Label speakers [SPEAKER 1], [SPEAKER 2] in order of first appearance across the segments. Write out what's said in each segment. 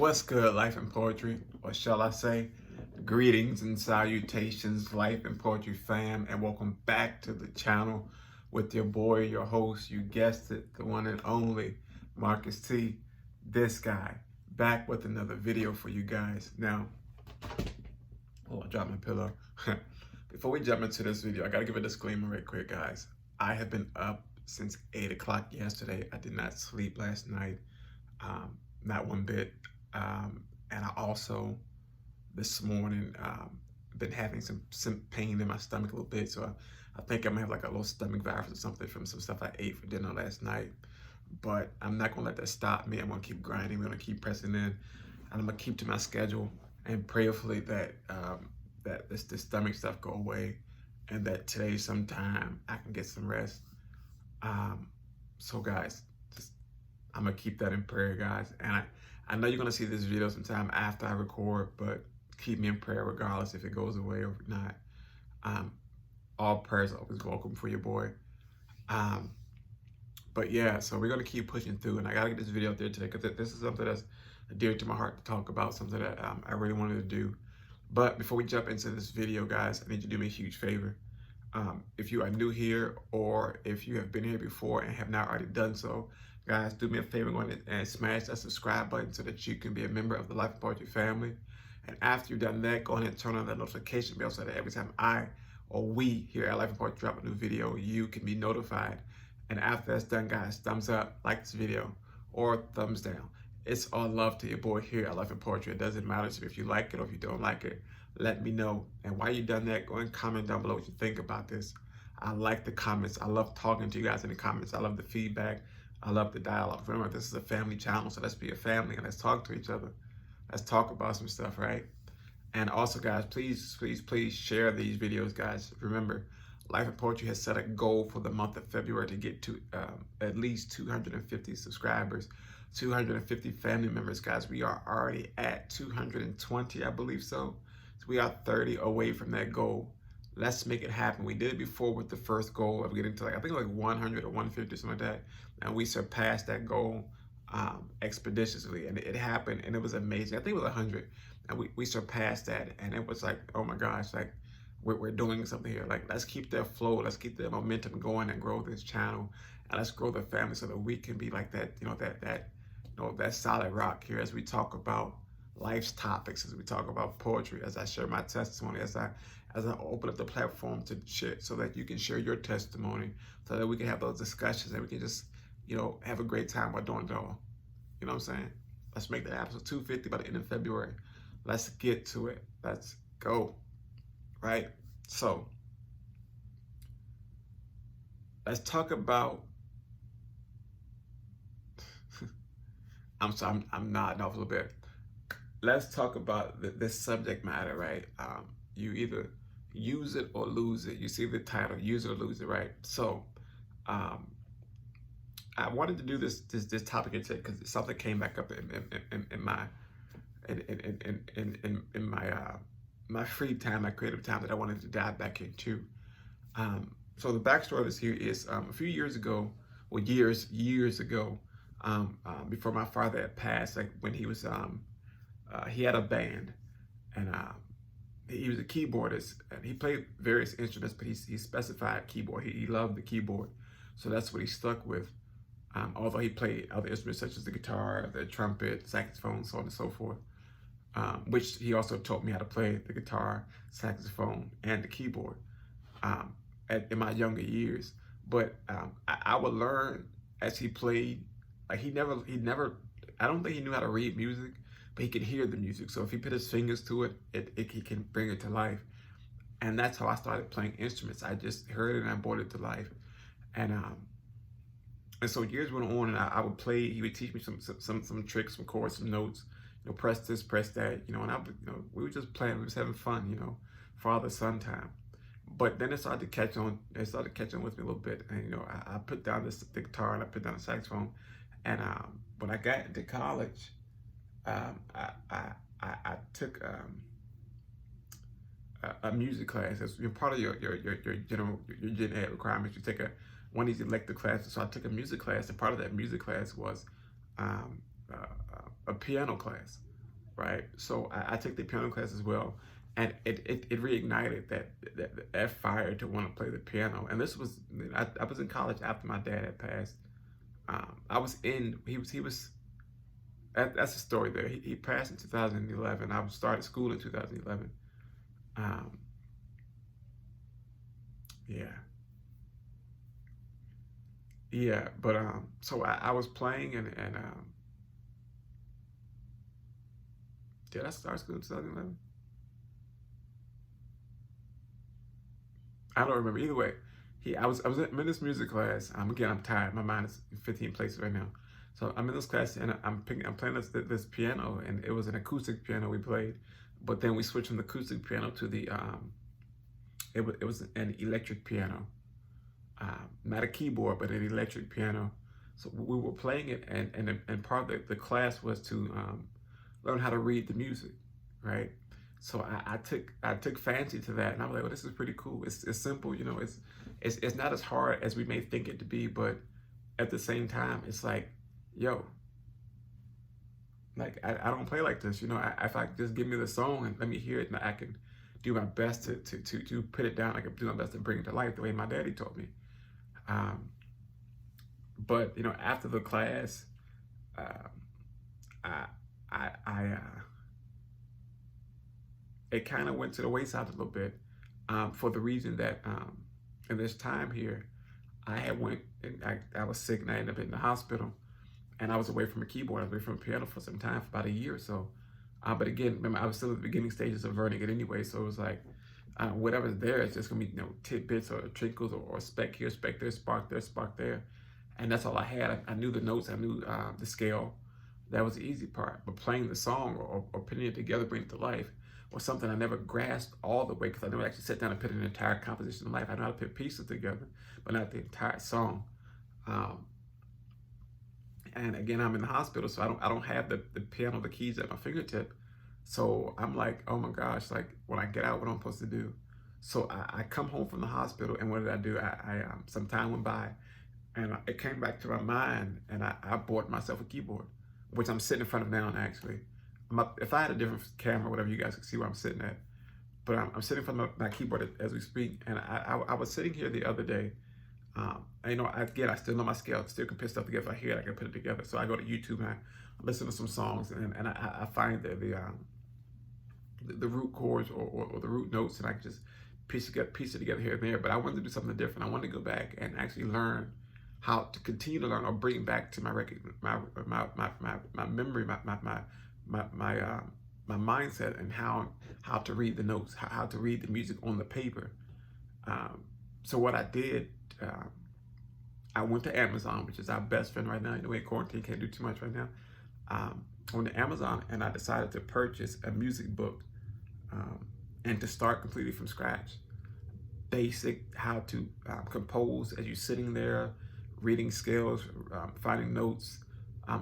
[SPEAKER 1] What's good, life and poetry, or shall I say, greetings and salutations, life and poetry fam, and welcome back to the channel with your boy, your host, you guessed it, the one and only Marcus T, this guy, back with another video for you guys. Now, oh, I dropped my pillow. Before we jump into this video, I gotta give a disclaimer right quick, guys. I have been up since 8 o'clock yesterday. I did not sleep last night, not one bit. And I also, this morning, been having some pain in my stomach a little bit. So I think I might have like a little stomach virus or something from some stuff I ate for dinner last night. But I'm not gonna let that stop me. I'm gonna keep grinding. We're gonna keep pressing in. And I'm gonna keep to my schedule and prayerfully that that this stomach stuff go away and that today sometime I can get some rest. So guys, I'm gonna keep that in prayer, guys. And I know you're gonna see this video sometime after I record, but keep me in prayer regardless if it goes away or not. All prayers are always welcome for your boy. But yeah, so we're gonna keep pushing through, and I gotta get this video out there today because this is something that's dear to my heart to talk about, something that I really wanted to do. But before we jump into this video, guys, I need you to do me a huge favor. If you are new here or if you have been here before and have not already done so, guys, do me a favor, go ahead and smash that subscribe button so that you can be a member of the Life and Poetry family. And after you've done that, go ahead and turn on that notification bell so that every time I or we here at Life and Poetry drop a new video, you can be notified. And after that's done, guys, thumbs up, like this video, or thumbs down. It's all love to your boy here at Life and Poetry. It doesn't matter to me if you like it or if you don't like it. Let me know. And while you've done that, go and comment down below what you think about this. I like the comments. I love talking to you guys in the comments. I love the feedback. I love the dialogue. Remember, this is a family channel, so let's be a family and let's talk to each other. Let's talk about some stuff, right? And also, guys, please share these videos, guys. Remember, Life and Poetry has set a goal for the month of February to get to at least 250 subscribers, 250 family members, guys. We are already at 220, I believe so. So we are 30 away from that goal. Let's make it happen. We did it before with the first goal of getting to like, I think like 100 or 150 or something like that. And we surpassed that goal expeditiously. And it happened and it was amazing. I think it was 100 and we surpassed that. And it was like, oh my gosh, like we're doing something here. Like, let's keep that flow. Let's keep the momentum going and grow this channel. And let's grow the family so that we can be like that, that solid rock here as we talk about life's topics, as we talk about poetry, as I share my testimony, as I open up the platform to share so that you can share your testimony, so that we can have those discussions and we can just, have a great time while doing it all. You know what I'm saying? Let's make that happen. So 250 by the end of February. Let's get to it. Let's go. Right? So let's talk about I'm nodding off a little bit. Let's talk about this subject matter, right? You either use it or lose it. You see the title, use it or lose it, right? So I wanted to do this topic today because something came back up in my free time, my creative time that I wanted to dive back into. So the backstory of this here is a few years ago, well, years ago, before my father had passed, like when he was he had a band, and he was a keyboardist, and he played various instruments, but he specified keyboard. He loved the keyboard, so that's what he stuck with. Although he played other instruments such as the guitar, the trumpet, saxophone, so on and so forth, which he also taught me how to play the guitar, saxophone, and the keyboard in my younger years. But I would learn as he played. Like he never, I don't think he knew how to read music, but he could hear the music. So if he put his fingers to it, he can bring it to life. And that's how I started playing instruments. I just heard it and I brought it to life. And so years went on, and I would play. He would teach me some tricks, some chords, some notes. Press this, press that. And we were just playing. We was having fun. Father son time. But then it started to catch on. It started catching with me a little bit, and I put down the guitar and I put down the saxophone. And when I got into college, I took a music class. It's part of your gen ed requirements. You take one of these elective classes. So I took a music class, and part of that music class was a piano class. right? So I took the piano class as well, and it reignited that fire to want to play the piano. And this was I was in college after my dad had passed. I was in he was that's the story there. He passed in 2011. I started school in 2011. Um, yeah, yeah. But so I was playing and did I start school in 2011? I don't remember. Either way, I'm in this music class. Again, I'm tired. My mind is in 15 places right now. So I'm in this class and I'm playing this piano, and it was an acoustic piano we played, but then we switched from the acoustic piano to the it was an electric piano, not a keyboard, but an electric piano. So we were playing it, and part of the class was to learn how to read the music, right? So I took fancy to that, and I was like, "Well, this is pretty cool. It's simple, you know. It's not as hard as we may think it to be, but at the same time, it's like, yo, like I don't play like this, you know. If I just give me the song and let me hear it, and I can do my best to put it down. I can do my best to bring it to life the way my daddy taught me. Um, but you know, after the class, um, I it kind of went to the wayside a little bit for the reason that in this time here, I had went and I was sick and I ended up in the hospital, and I was away from a keyboard. I was away from a piano for some time, for about a year or so. But again, remember, I was still at the beginning stages of learning it anyway, so it was like whatever's there is just gonna be, you know, tidbits or trinkles or speck here, speck there, spark there, and that's all I had. I knew the notes, I knew the scale. That was the easy part. But playing the song or putting it together, bringing it to life, was something I never grasped all the way because I never actually sat down and put an entire composition of life. I know how to put pieces together, but not the entire song. Um, and again, I'm in the hospital, so I don't have the piano, the keys at my fingertip. So I'm like, oh my gosh, like when I get out, what am I supposed to do? So I come home from the hospital, and what did I do? Some time went by, and it came back to my mind, and I bought myself a keyboard, which I'm sitting in front of now. Actually, if I had a different camera, whatever, you guys could see where I'm sitting at. But I'm sitting in front of my keyboard as we speak, and I was sitting here the other day. And, you know, again, I still know my scale. I still can put stuff together. If I hear it, I can put it together. So I go to YouTube and I listen to some songs, and I find the root chords or the root notes, and I can just piece it together here and there. But I wanted to do something different. I wanted to go back and actually learn how to continue to learn, or bring back to my memory, my mindset, and how to read the notes, how to read the music on the paper. So what I did, I went to Amazon, which is our best friend right now. In the way, quarantine, can't do too much right now. I went to Amazon, and I decided to purchase a music book, and to start completely from scratch. Basic how to compose as you're sitting there, reading scales, finding notes,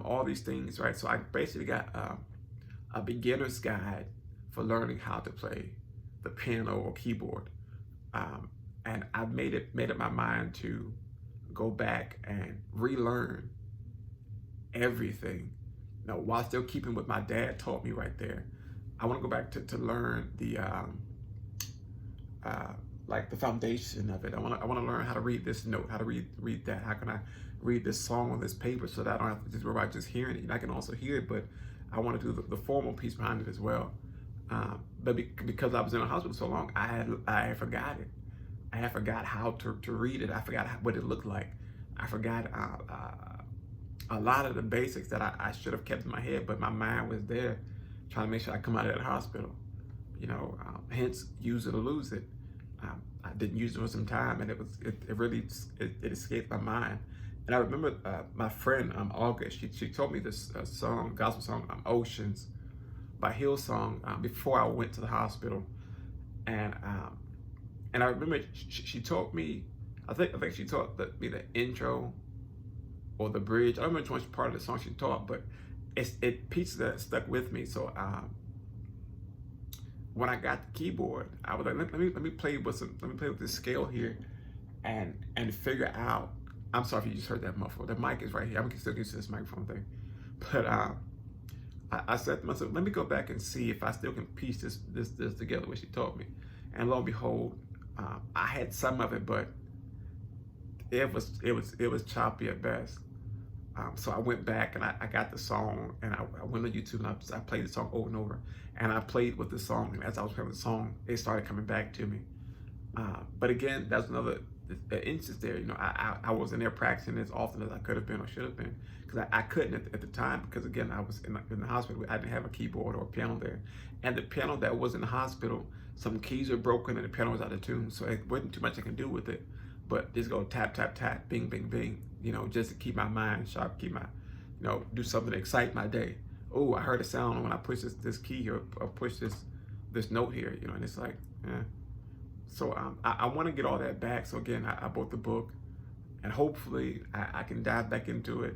[SPEAKER 1] all these things, right? So I basically got a beginner's guide for learning how to play the piano or keyboard. And I made it my mind to go back and relearn everything, you know, while still keeping what my dad taught me right there. I want to go back to learn the like the foundation of it. I want to learn how to read this note, how to read that. How can I read this song on this paper so that I don't have to just worry about just hearing it. And I can also hear it, but I want to do the formal piece behind it as well. But because I was in a hospital so long, I had forgot it. I had forgot how to read it. I forgot what it looked like. I forgot a lot of the basics that I should have kept in my head, but my mind was there, trying to make sure I come out of that hospital. You know, hence use it or lose it. I didn't use it for some time, and it really escaped my mind. And I remember my friend August. She told me this song, gospel song, "Oceans" by Hillsong, before I went to the hospital, and I remember she taught me. I think she taught me the intro or the bridge. I don't remember which part of the song she taught, but it pieces that stuck with me. So when I got the keyboard, I was like, let me play with this scale here, and figure out. I'm sorry if you just heard that muffle. The mic is right here. I'm still used to this microphone thing, but I said to myself, let me go back and see if I still can piece this together, what she taught me. And lo and behold, I had some of it, but it was choppy at best. So I went back and I got the song, and I went on YouTube and I played the song over and over, and I played with the song. And as I was playing the song, it started coming back to me. But again, that's another instance there. You know, I wasn't there practicing as often as I could have been or should have been, because I couldn't at the time, because again, I was in the hospital. I didn't have a keyboard or a piano there, and the piano that was in the hospital, some keys were broken and the piano was out of tune, so it wasn't too much I can do with it. But just go tap, tap, tap, bing, bing, bing, you know, just to keep my mind sharp, keep my, you know, do something to excite my day. Oh, I heard a sound when I push this key here, or push this note here, you know, and it's like, yeah. So I want to get all that back. So again, I bought the book, and hopefully I can dive back into it.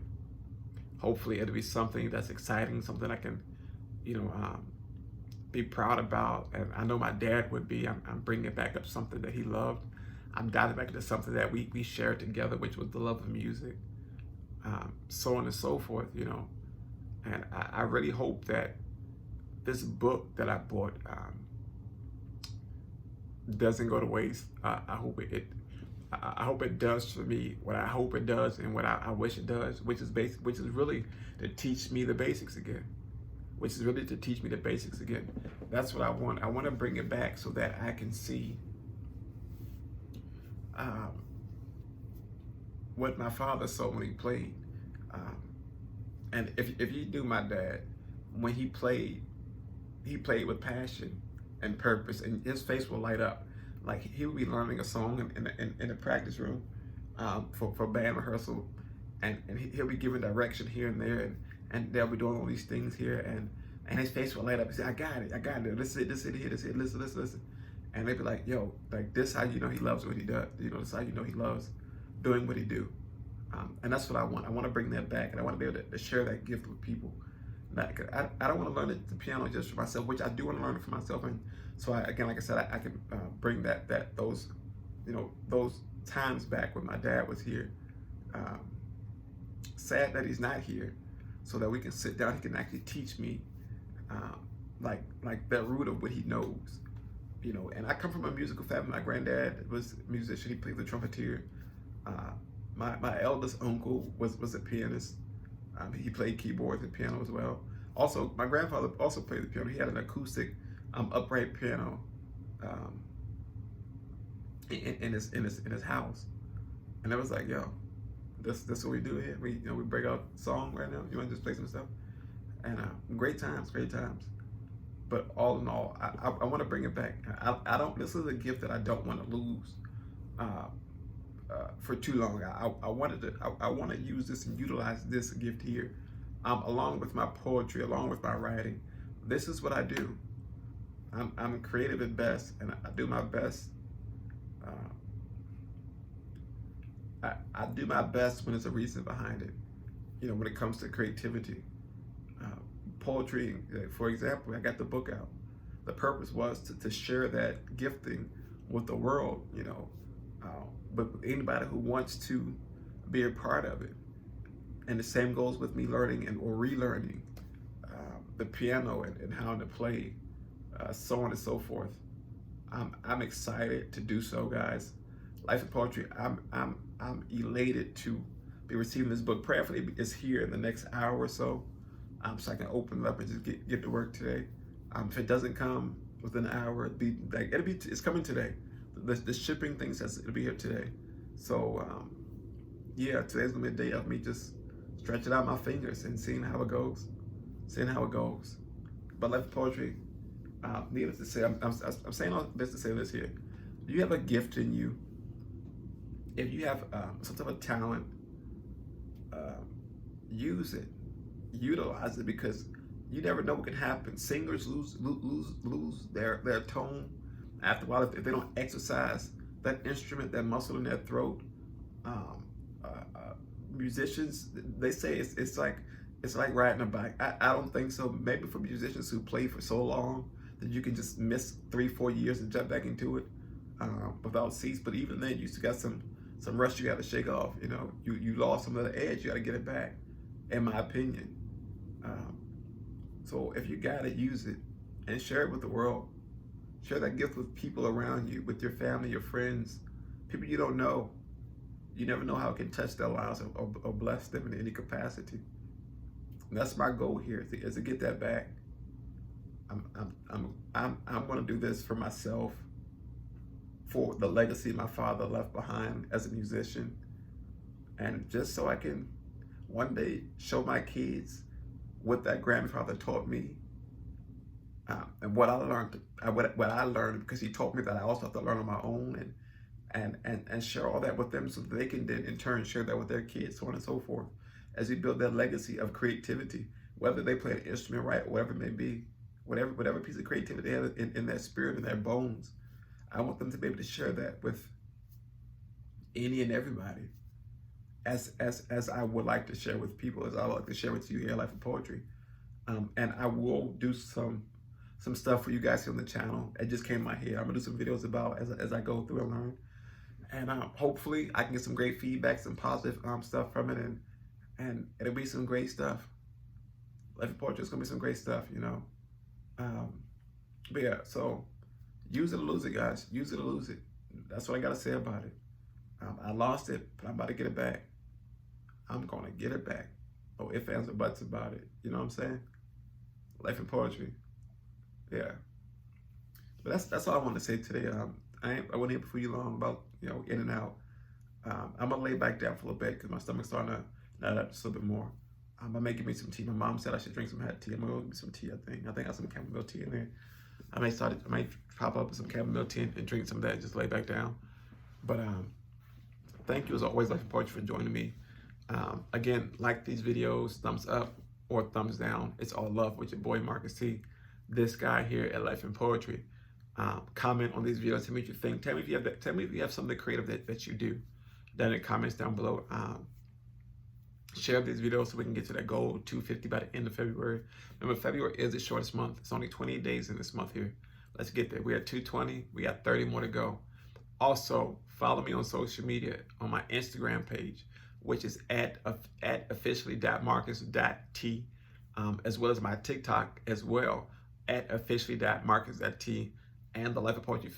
[SPEAKER 1] Hopefully it'll be something that's exciting, something I can, you know, be proud about. And I know my dad would be. I'm bringing it back up to something that he loved. I'm diving back into something that we shared together, which was the love of music, so on and so forth, you know. And I really hope that this book that I bought doesn't go to waste. I hope it does for me what I hope it does, and what I wish it does, which is really to teach me the basics again. That's what I want. I want to bring it back so that I can see what my father saw when he played. And if you knew my dad, when he played with passion and purpose, and his face will light up. Like he would be learning a song in the practice room for band rehearsal, and he'll be giving direction here and there, and they'll be doing all these things here, and his face will light up. He said, I got it. This is it here, listen. And they'd be like, yo, like this how you know he loves what he does. You know, this how you know he loves doing what he do. And that's what I want. I want to bring that back, and I want to be able to share that gift with people. I don't want to learn the piano just for myself, which I do want to learn it for myself. And so again, like I said, I can bring those times back when my dad was here. Sad that he's not here, so that we can sit down. He can actually teach me, like the root of what he knows, you know. And I come from a musical family. My granddad was a musician. He played the trumpeter. My eldest uncle was a pianist. He played keyboards and piano as well. Also, my grandfather also played the piano. He had an acoustic upright piano in his house. And I was like, yo, this what we do here. We break out song right now. You want to just play some stuff? And great times. But all in all, I want to bring it back. I don't. This is a gift that I don't want to lose for too long. I want to use this and utilize this gift here, along with my poetry, along with my writing. This is what I do. I'm creative at best, and I do my best. I do my best when there's a reason behind it. You know, when it comes to creativity, poetry, for example. I got the book out. The purpose was to share that gifting with the world. You know. But anybody who wants to be a part of it. And the same goes with me learning or relearning the piano and how to play, so on and so forth. I'm excited to do so, guys. Life of Poetry. I'm elated to be receiving this book. Prayerfully, it's here in the next hour or so, so I can open it up and just get to work today. If it doesn't come within an hour, it's coming today. The shipping thing says it'll be here today. So yeah, today's gonna be a day of me just stretching out my fingers and seeing how it goes. But Life of Poetry, needless to say, I'm saying all this to say this here. You have a gift in you. If you have some type of talent, use it, utilize it, because you never know what can happen. Singers lose their tone after a while if they don't exercise that instrument, that muscle in their throat. Musicians, they say it's like riding a bike. I don't think so. Maybe for musicians who play for so long that you can just miss 3-4 years and jump back into it without cease. But even then, you still got some rust you got to shake off. You know, you lost some of the edge. You got to get it back, in my opinion. So if you got it, use it and share it with the world. Share that gift with people around you, with your family, your friends, people you don't know. You never know how it can touch their lives or bless them in any capacity. And that's my goal here, is to get that back. I'm going to do this for myself, for the legacy my father left behind as a musician, and just so I can one day show my kids what that grandfather taught me, and what I learned, what I learned, because he taught me that I also have to learn on my own, and share all that with them so that they can then in turn share that with their kids, so on and so forth, as we build that legacy of creativity, whether they play an instrument, right, or whatever it may be, whatever piece of creativity they have in their spirit and their bones. I want them to be able to share that with any and everybody, as I would like to share with people, as I would like to share with you here at Life of Poetry. And I will do some stuff for you guys here on the channel. It just came in my head. I'm gonna do some videos about as I go through and learn. And hopefully I can get some great feedback, some positive stuff from it, and it'll be some great stuff. Life of Poetry is gonna be some great stuff, you know. But yeah, so use it or lose it, guys. Use it or lose it. That's what I gotta say about it. I lost it, but I'm about to get it back. I'm gonna get it back. Oh, ifs, ands, or buts about it. You know what I'm saying? Life of Poetry. Yeah. But that's all I want to say today. I wasn't here for you long about, you know, in and out. I'm gonna lay back down for a little bit because my stomach's starting to nut up just a little bit more. I may give me some tea. My mom said I should drink some hot tea. I'm gonna go get me some tea. I think I have some chamomile tea in there. I might pop up with some chamomile tea and drink some of that. Just lay back down. But thank you as always, Life of Poetry, for joining me. Again, like these videos, thumbs up or thumbs down. It's all love with your boy Marcus T. This guy here at Life and Poetry. Comment on these videos. Tell me what you think. Tell me if you have something creative that you do. Down in the comments down below. Share these videos so we can get to that goal of 250 by the end of February. Remember, February is the shortest month. It's only 28 days in this month here. Let's get there. We're at 220. We got 30 more to go. Also, follow me on social media on my Instagram page, which is at officially.marcus.t, as well as my TikTok as well, at officially.marcus.t, and the Life of Poetry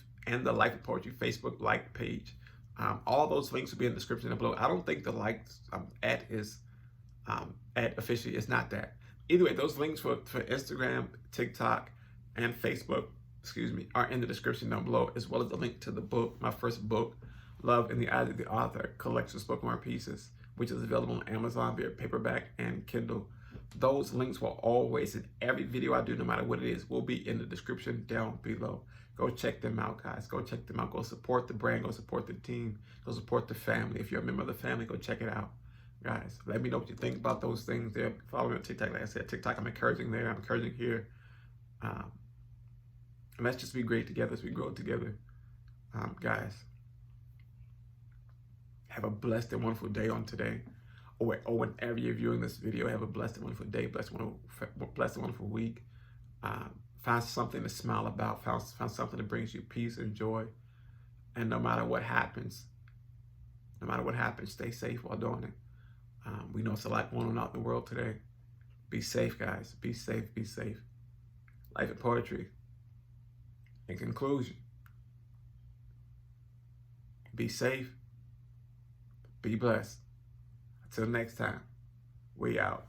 [SPEAKER 1] Facebook like page. All those links will be in the description down below. I don't think the likes at officially is not that. Either way, those links for Instagram, TikTok, and Facebook, are in the description down below, as well as the link to the book, my first book, Love in the Eyes of the Author, Collection of Spoken Word Pieces, which is available on Amazon via paperback and Kindle. Those links will always, in every video I do, no matter what it is, will be in the description down below. Go check them out, guys. Go check them out. Go support the brand. Go support the team. Go support the family. If you're a member of the family, go check it out. Guys, let me know what you think about those things there. Follow me on TikTok. Like I said, TikTok, I'm encouraging there. I'm encouraging here. And let's just be great together as we grow together. Guys, have a blessed and wonderful day on today. Or whenever you're viewing this video, have a blessed and wonderful day, blessed and wonderful week. Find something to smile about. Find something that brings you peace and joy. And no matter what happens, stay safe while doing it. We know it's a lot going on out in the world today. Be safe, guys. Be safe. Be safe. Life of Poetry. In conclusion, be safe. Be blessed. Until next time, we out.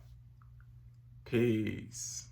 [SPEAKER 1] Peace.